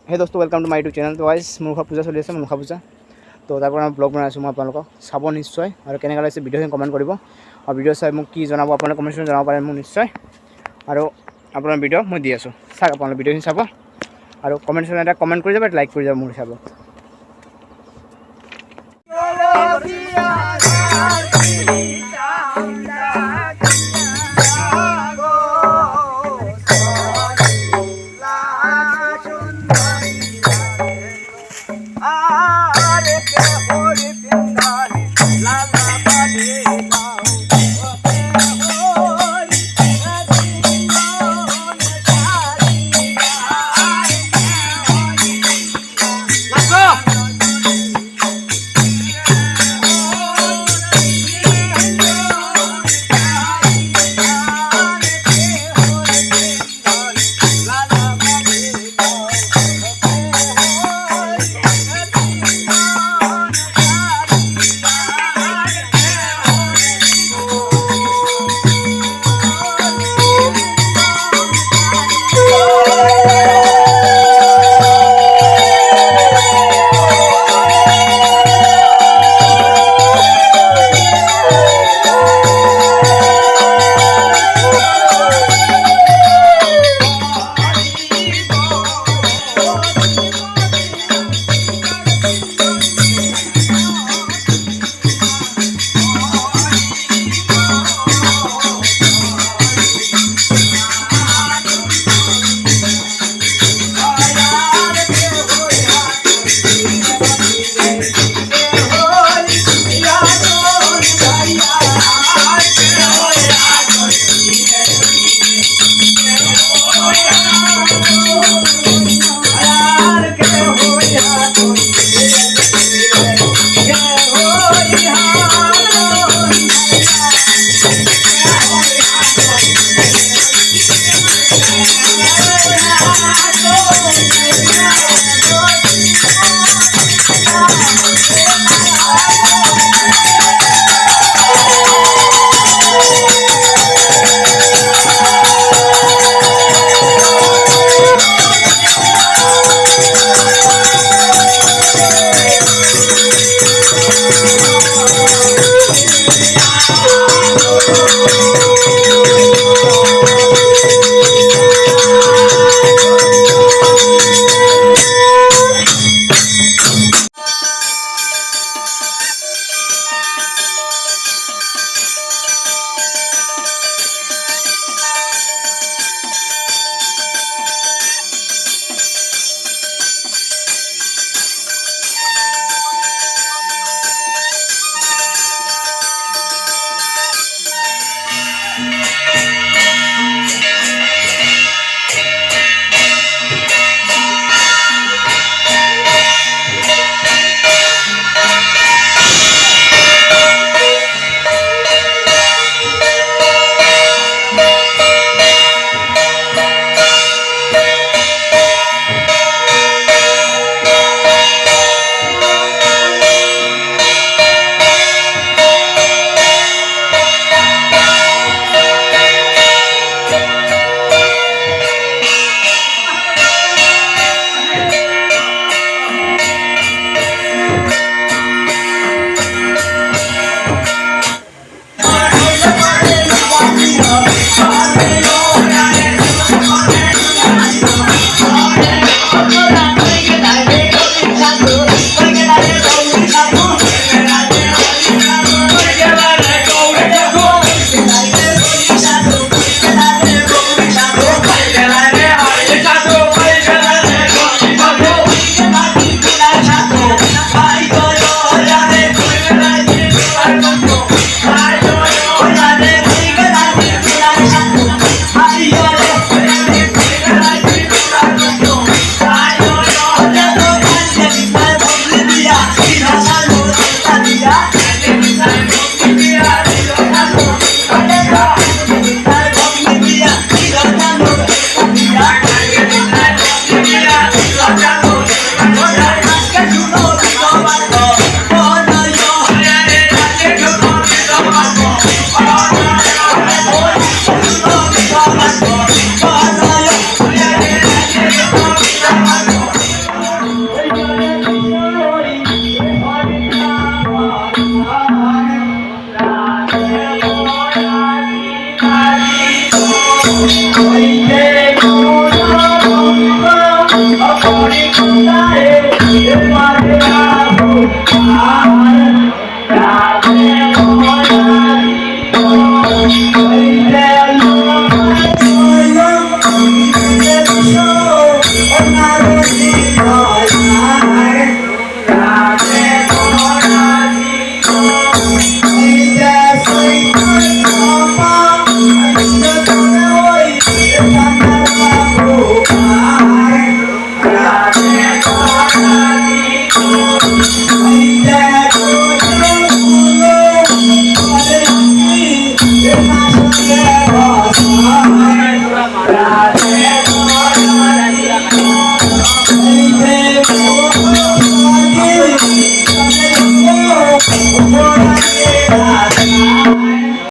हे दोस्तों welcome to my YouTube channel. तो guys Manasa Puja चलि আছে, मनसा पूजा। तो তাৰ পৰা ব্লগ বনাইছোঁ মই আপোনালোকক চাব নিশ্চয়, আৰু কেনেকুৱা লাগিছে ভিডিঅ'খিনি কমেণ্ট কৰিব। আৰু ভিডিঅ' চাই মোক কি জনাব আপোনালোকে কমেণ্ট জনাব পাৰে মোক নিশ্চয়। আৰু আপোনাৰ ভিডিঅ' মই দি আছোঁ, চাওক আপোনালোকে ভিডিঅ'খিনি চাব আৰু কমেণ্ট এটা কমেণ্ট কৰি যাব, লাইক কৰি যাব মোৰ হিচাপত। Oh,